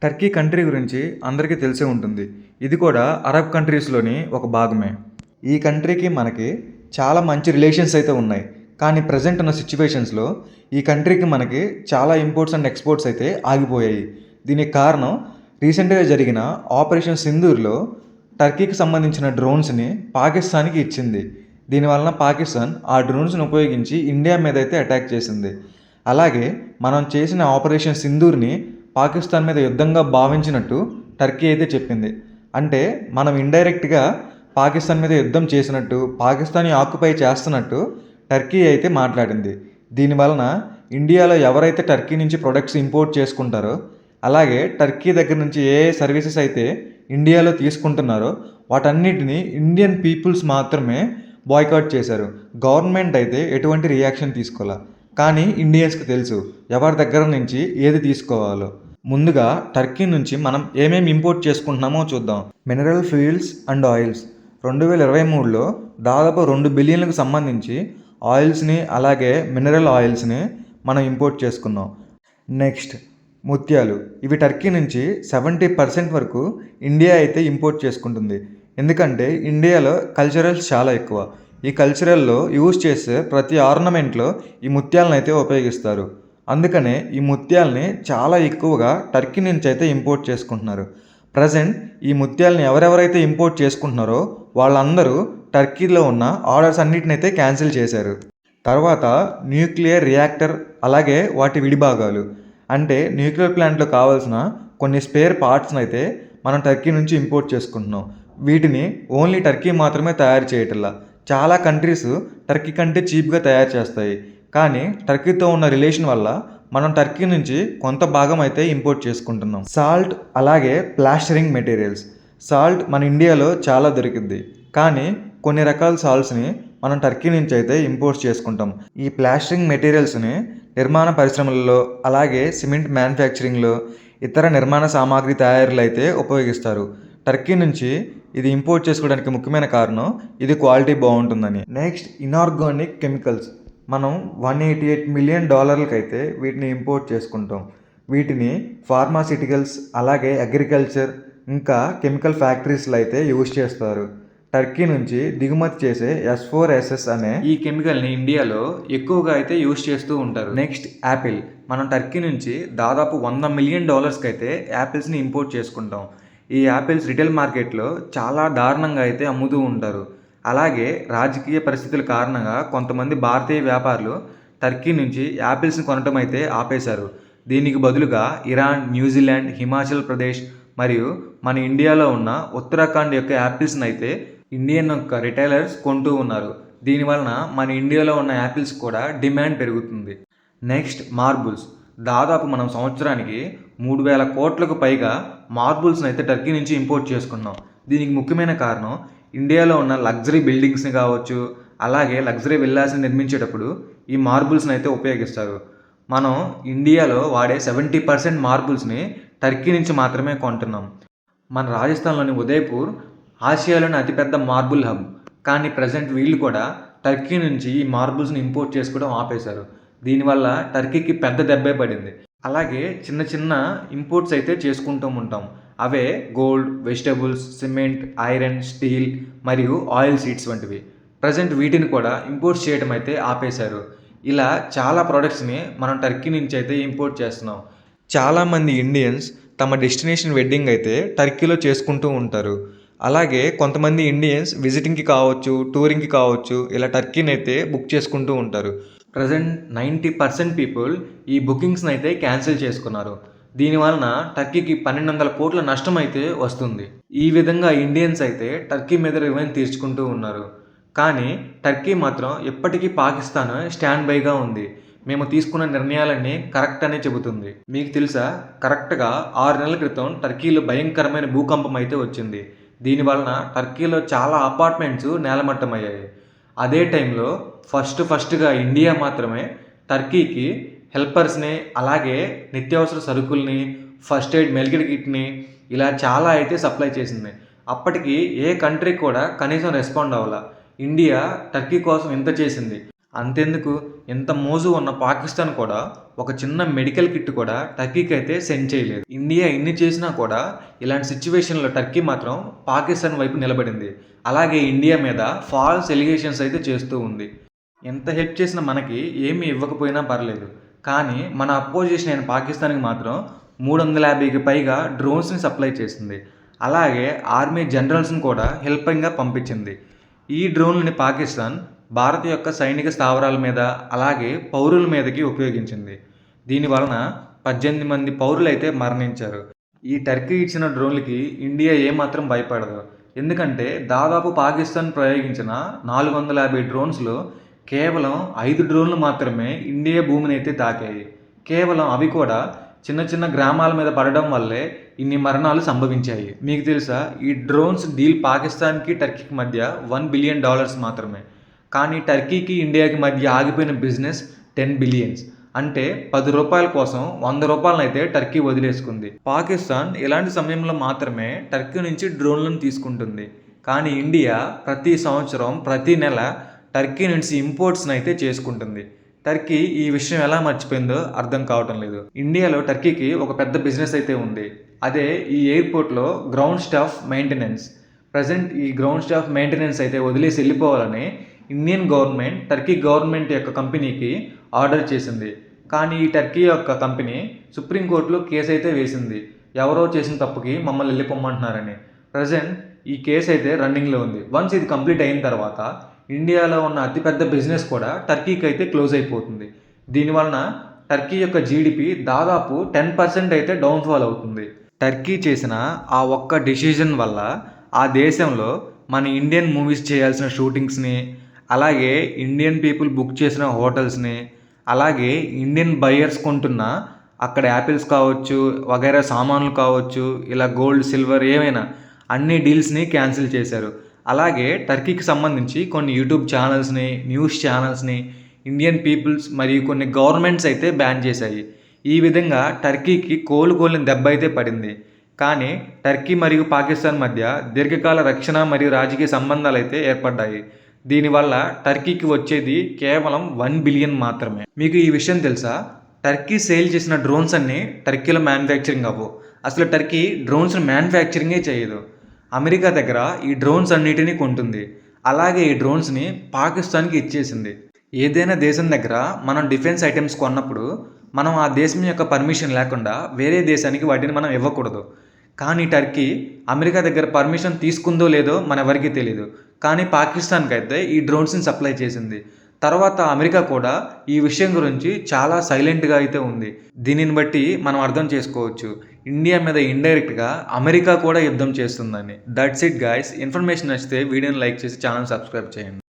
Turkey country గురించి అందరికీ తెలిసే ఉంటుంది. ఇది కూడా అరబ్ కంట్రీస్‌లోని ఒక భాగమే. ఈ కంట్రీకి మనకి చాలా మంచి రిలేషన్స్ అయితే ఉన్నాయి. కానీ ప్రెజెంట్ ఉన్న సిట్యుయేషన్స్‌లో ఈ కంట్రీకి మనకి చాలా ఇంపోర్ట్స్ అండ్ ఎక్స్‌పోర్ట్స్ అయితే ఆగిపోయాయి. దీనికి కారణం రీసెంట్‌గా జరిగిన ఆపరేషన్ సింధూర్‌లో టర్కీకి సంబంధించిన డ్రోన్స్‌ని పాకిస్తాన్‌కి ఇచ్చింది. దీనివలన పాకిస్తాన్ ఆ డ్రోన్స్‌ని ఉపయోగించి ఇండియా మీద అయితే అటాక్ చేసింది. అలాగే మనం చేసిన ఆపరేషన్ సింధూర్‌ని పాకిస్తాన్ మీద యుద్ధంగా భావించినట్టు టర్కీ అయితే చెప్పింది. అంటే మనం ఇండైరెక్ట్‌గా పాకిస్తాన్ మీద యుద్ధం చేసినట్టు, పాకిస్తాన్‌ని ఆక్యుపై చేస్తున్నట్టు టర్కీ అయితే మాట్లాడింది. దీనివలన ఇండియాలో ఎవరైతే టర్కీ నుంచి ప్రొడక్ట్స్ ఇంపోర్ట్ చేసుకుంటారో, అలాగే టర్కీ దగ్గర నుంచి ఏ ఏ సర్వీసెస్ అయితే ఇండియాలో తీసుకుంటున్నారో వాటన్నిటిని ఇండియన్ పీపుల్స్ మాత్రమే బాయ్కాట్ చేశారు. గవర్నమెంట్ అయితే ఎటువంటి రియాక్షన్ తీసుకోలే. కానీ ఇండియన్స్‌కి తెలుసు ఎవరి దగ్గర నుంచి ఏది తీసుకోవాలో. ముందుగా టర్కీ నుంచి మనం ఏమేమి ఇంపోర్ట్ చేసుకుంటున్నామో చూద్దాం. మినరల్ ఫ్యూయల్స్ అండ్ ఆయిల్స్ 2023లో దాదాపు 2 బిలియన్లకు సంబంధించి ఆయిల్స్‌ని అలాగే మినరల్ ఆయిల్స్‌ని మనం ఇంపోర్ట్ చేసుకున్నాం. నెక్స్ట్ ముత్యాలు. ఇవి టర్కీ నుంచి 70% వరకు ఇండియా అయితే ఇంపోర్ట్ చేసుకుంటుంది. ఎందుకంటే ఇండియాలో కల్చరల్స్ చాలా ఎక్కువ. ఈ కల్చరల్లో యూజ్ చేసే ప్రతి ఆర్నమెంట్లో ఈ ముత్యాలను అయితే ఉపయోగిస్తారు. అందుకనే ఈ ముత్యాలని చాలా ఎక్కువగా టర్కీ నుంచి అయితే ఇంపోర్ట్ చేసుకుంటున్నారు. ప్రజెంట్ ఈ ముత్యాలని ఎవరెవరైతే ఇంపోర్ట్ చేసుకుంటున్నారో వాళ్ళందరూ టర్కీలో ఉన్న ఆర్డర్స్ అన్నిటినైతే క్యాన్సిల్ చేశారు. తర్వాత న్యూక్లియర్ రియాక్టర్ అలాగే వాటి విడిభాగాలు. అంటే న్యూక్లియర్ ప్లాంట్లో కావాల్సిన కొన్ని స్పేర్ పార్ట్స్ని అయితే మనం టర్కీ నుంచి ఇంపోర్ట్ చేసుకుంటున్నాం. వీటిని ఓన్లీ టర్కీ మాత్రమే తయారు చేయటంలా చాలా కంట్రీస్ టర్కీ కంటే చీప్గా తయారు చేస్తాయి. కానీ టర్కీతో ఉన్న రిలేషన్ వల్ల మనం టర్కీ నుంచి కొంత భాగం అయితే ఇంపోర్ట్ చేసుకుంటున్నాం. సాల్ట్ అలాగే ప్లాస్టరింగ్ మెటీరియల్స్. సాల్ట్ మన ఇండియాలో చాలా దొరికింది. కానీ కొన్ని రకాల సాల్ట్స్ని మనం టర్కీ నుంచి అయితే ఇంపోర్ట్ చేసుకుంటాం. ఈ ప్లాస్టరింగ్ మెటీరియల్స్ని నిర్మాణ పరిశ్రమలలో అలాగే సిమెంట్ మ్యానుఫ్యాక్చరింగ్లో ఇతర నిర్మాణ సామాగ్రి తయారీలు అయితే ఉపయోగిస్తారు. టర్కీ నుంచి ఇది ఇంపోర్ట్ చేసుకోవడానికి ముఖ్యమైన కారణం ఇది క్వాలిటీ బాగుంటుందని. Next inorganic chemicals. మనం $188 మిలియన్ అయితే వీటిని ఇంపోర్ట్ చేసుకుంటాం. వీటిని ఫార్మాసిటికల్స్ అలాగే అగ్రికల్చర్ ఇంకా కెమికల్ ఫ్యాక్టరీస్లో అయితే యూజ్ చేస్తారు. టర్కీ నుంచి దిగుమతి చేసే S4SS అనే ఈ కెమికల్ని ఇండియాలో ఎక్కువగా అయితే యూజ్ చేస్తూ ఉంటారు. Next Apple. మనం టర్కీ నుంచి దాదాపు $100 మిలియన్ అయితే యాపిల్స్ని ఇంపోర్ట్ చేసుకుంటాం. ఈ యాపిల్స్ రిటైల్ మార్కెట్లో చాలా దారుణంగా అయితే అమ్ముతూ ఉంటారు. అలాగే రాజకీయ పరిస్థితుల కారణంగా కొంతమంది భారతీయ వ్యాపారులు టర్కీ నుంచి యాపిల్స్ని కొనటం అయితే ఆపేశారు. దీనికి బదులుగా ఇరాన్, న్యూజిలాండ్, హిమాచల్ ప్రదేశ్ మరియు మన ఇండియాలో ఉన్న ఉత్తరాఖండ్ యొక్క యాపిల్స్ని అయితే ఇండియన్ యొక్క రిటైలర్స్ కొంటూ ఉన్నారు. దీనివలన మన ఇండియాలో ఉన్న యాపిల్స్ కూడా డిమాండ్ పెరుగుతుంది. Next marbles. దాదాపు మనం సంవత్సరానికి 3,000 కోట్లకు పైగా మార్బుల్స్ని అయితే టర్కీ నుంచి ఇంపోర్ట్ చేసుకున్నాం. దీనికి ముఖ్యమైన కారణం ఇండియాలో ఉన్న లగ్జరీ బిల్డింగ్స్ని కావచ్చు, అలాగే లగ్జరీ విల్లాస్ని నిర్మించేటప్పుడు ఈ మార్బుల్స్ని అయితే ఉపయోగిస్తారు. మనం ఇండియాలో వాడే 70% మార్బుల్స్ని టర్కీ నుంచి మాత్రమే కొంటున్నాం. మన రాజస్థాన్లోని ఉదయ్పూర్ ఆసియాలోని అతిపెద్ద మార్బుల్ హబ్. కానీ ప్రజెంట్ వీళ్ళు కూడా టర్కీ నుంచి ఈ మార్బుల్స్ని ఇంపోర్ట్ చేసుకోవడం ఆపేశారు. దీనివల్ల టర్కీకి పెద్ద దెబ్బే పడింది. అలాగే చిన్న చిన్న ఇంపోర్ట్స్ అయితే చేసుకుంటూ ఉంటాం. అవే gold, vegetables, cement, iron, steel మరియు ఆయిల్ సీడ్స్ వంటివి. ప్రజెంట్ వీటిని కూడా ఇంపోర్ట్స్ చేయడం అయితే ఆపేశారు. ఇలా చాలా ప్రోడక్ట్స్ని మనం టర్కీ నుంచి అయితే ఇంపోర్ట్ చేస్తున్నాం. చాలామంది ఇండియన్స్ తమ డెస్టినేషన్ వెడ్డింగ్ అయితే టర్కీలో చేసుకుంటూ ఉంటారు. అలాగే కొంతమంది ఇండియన్స్ విజిటింగ్కి కావచ్చు, టూరింగ్కి కావచ్చు ఇలా టర్కీని అయితే బుక్ చేసుకుంటూ ఉంటారు. ప్రజెంట్ 90% పీపుల్ ఈ బుకింగ్స్ని అయితే క్యాన్సిల్ చేసుకున్నారు. దీనివలన టర్కీకి 1,200 కోట్ల నష్టం అయితే వస్తుంది. ఈ విధంగా ఇండియన్స్ అయితే టర్కీ మీద రివెంజ్ తీర్చుకుంటూ ఉన్నారు. కానీ టర్కీ మాత్రం ఎప్పటికీ పాకిస్తాన్ స్టాండ్ బైగా ఉంది. మేము తీసుకున్న నిర్ణయాలన్నీ కరెక్ట్ అనే చెబుతుంది. మీకు తెలుసా, కరెక్ట్గా 6 నెలల క్రితం టర్కీలో భయంకరమైన భూకంపం అయితే వచ్చింది. దీనివలన టర్కీలో చాలా అపార్ట్మెంట్స్ నేలమట్టమయ్యాయి. అదే టైంలో ఫస్ట్గా ఇండియా మాత్రమే టర్కీకి హెల్పర్స్ని అలాగే నిత్యావసర సరుకుల్ని, ఫస్ట్ ఎయిడ్ మెడికల్ కిట్ని ఇలా చాలా అయితే సప్లై చేసింది. అప్పటికి ఏ కంట్రీ కూడా కనీసం రెస్పాండ్ అవ్వాల. ఇండియా టర్కీ కోసం ఇంత చేసింది. అంతెందుకు, ఇంత మోజు ఉన్న పాకిస్తాన్ కూడా ఒక చిన్న మెడికల్ కిట్ కూడా టర్కీకి అయితే సెండ్ చేయలేదు. ఇండియా ఇన్ని చేసినా కూడా ఇలాంటి సిచ్యువేషన్లో టర్కీ మాత్రం పాకిస్తాన్ వైపు నిలబడింది. అలాగే ఇండియా మీద ఫాల్స్ ఎలిగేషన్స్ అయితే చేస్తూ ఉంది. ఎంత హెల్ప్ చేసినా మనకి ఏమీ ఇవ్వకపోయినా పర్లేదు, కానీ మన అపోజిషన్ అయిన పాకిస్తాన్కి మాత్రం 350కి పైగా డ్రోన్స్ని సప్లై చేసింది. అలాగే ఆర్మీ జనరల్స్ని కూడా హెల్పింగ్గా పంపించింది. ఈ డ్రోన్లని పాకిస్తాన్ భారత్ యొక్క సైనిక స్థావరాల మీద అలాగే పౌరుల మీదకి ఉపయోగించింది. దీనివలన 18 మంది పౌరులు అయితే మరణించారు. ఈ టర్కీ ఇచ్చిన డ్రోన్లకి ఇండియా ఏమాత్రం భయపడదు. ఎందుకంటే దాదాపు పాకిస్తాన్ ప్రయోగించిన 450 డ్రోన్స్లో కేవలం 5 డ్రోన్లు మాత్రమే ఇండియా భూమిని అయితే తాకాయి. కేవలం అవి కూడా చిన్న చిన్న గ్రామాల మీద పడడం వల్లే ఇన్ని మరణాలు సంభవించాయి. మీకు తెలుసా, ఈ డ్రోన్స్ డీల్ పాకిస్తాన్కి టర్కీకి మధ్య $1 బిలియన్ మాత్రమే. కానీ టర్కీకి ఇండియాకి మధ్య ఆగిపోయిన బిజినెస్ 10 బిలియన్స్. అంటే 10 రూపాయల కోసం 100 రూపాయలను అయితే టర్కీ వదిలేసుకుంది. పాకిస్తాన్ ఇలాంటి సమయంలో మాత్రమే టర్కీ నుంచి డ్రోన్లను తీసుకుంటుంది. కానీ ఇండియా ప్రతి సంవత్సరం ప్రతి నెల టర్కీ నుంచి ఇంపోర్ట్స్ని అయితే చేసుకుంటుంది. టర్కీ ఈ విషయం ఎలా మర్చిపోయిందో అర్థం కావటం లేదు. ఇండియాలో టర్కీకి ఒక పెద్ద బిజినెస్ అయితే ఉంది. అదే ఈ ఎయిర్పోర్ట్లో గ్రౌండ్ స్టాఫ్ మెయింటెనెన్స్. ప్రజెంట్ ఈ గ్రౌండ్ స్టాఫ్ మెయింటెనెన్స్ అయితే వదిలేసి వెళ్ళిపోవాలని ఇండియన్ గవర్నమెంట్ టర్కీ గవర్నమెంట్ యొక్క కంపెనీకి ఆర్డర్ చేసింది. కానీ ఈ టర్కీ యొక్క కంపెనీ సుప్రీంకోర్టులో కేసు అయితే వేసింది. ఎవరో చేసిన తప్పుకి మమ్మల్ని వెళ్ళిపోమ్మంటున్నారని. ప్రజెంట్ ఈ కేసు అయితే రన్నింగ్లో ఉంది. వన్స్ ఇది కంప్లీట్ అయిన తర్వాత ఇండియాలో ఉన్న అతిపెద్ద బిజినెస్ కూడా టర్కీకి అయితే క్లోజ్ అయిపోతుంది. దీనివలన టర్కీ యొక్క జీడిపి దాదాపు 10% అయితే డౌన్ఫాల్ అవుతుంది. టర్కీ చేసిన ఆ ఒక్క డెసిజన్ వల్ల ఆ దేశంలో మన ఇండియన్ మూవీస్ చేయాల్సిన షూటింగ్స్ని, అలాగే ఇండియన్ పీపుల్ బుక్ చేసిన హోటల్స్ని, అలాగే ఇండియన్ బయర్స్ కొంటున్న అక్కడ యాపిల్స్ కావచ్చు, వగైరా సామాన్లు కావచ్చు, ఇలా గోల్డ్ సిల్వర్ ఏమైనా అన్ని డీల్స్ని క్యాన్సిల్ చేశారు. అలాగే టర్కీకి సంబంధించి కొన్ని యూట్యూబ్ ఛానల్స్ని, న్యూస్ ఛానల్స్ని ఇండియన్ పీపుల్స్ మరియు కొన్ని గవర్నమెంట్స్ అయితే బ్యాన్ చేశాయి. ఈ విధంగా టర్కీకి కోలుకోలేని దెబ్బ అయితే పడింది. కానీ టర్కీ మరియు పాకిస్తాన్ మధ్య దీర్ఘకాల రక్షణ మరియు రాజకీయ సంబంధాలు అయితే ఏర్పడ్డాయి. దీనివల్ల టర్కీకి వచ్చేది కేవలం 1 బిలియన్ మాత్రమే. మీకు ఈ విషయం తెలుసా, టర్కీ సేల్ చేసిన డ్రోన్స్ అన్నీ టర్కీలో మ్యానుఫ్యాక్చరింగ్ అవ్వవు. అసలు టర్కీ డ్రోన్స్ని మ్యానుఫ్యాక్చరింగే చేయదు. అమెరికా దగ్గర ఈ డ్రోన్స్ అన్నిటినీ కొంటుంది. అలాగే ఈ డ్రోన్స్ని పాకిస్తాన్కి ఇచ్చేసింది. ఏదైనా దేశం దగ్గర మనం డిఫెన్స్ ఐటమ్స్ కొన్నప్పుడు మనం ఆ దేశం యొక్క పర్మిషన్ లేకుండా వేరే దేశానికి వాటిని మనం ఇవ్వకూడదు. కానీ టర్కీ అమెరికా దగ్గర పర్మిషన్ తీసుకుందో లేదో మనెవరికీ తెలియదు. కానీ పాకిస్తాన్కి అయితే ఈ డ్రోన్స్ని సప్లై చేసింది. తర్వాత అమెరికా కూడా ఈ విషయం గురించి చాలా సైలెంట్గా అయితే ఉంది. దీనిని బట్టి మనం అర్థం చేసుకోవచ్చు, ఇండియా మీద ఇండైరెక్ట్గా అమెరికా కూడా యుద్ధం చేస్తుందని. That's it guys. ఇన్ఫర్మేషన్ నచ్చితే వీడియోని లైక్ చేసి ఛానల్ సబ్స్క్రైబ్ చేయండి.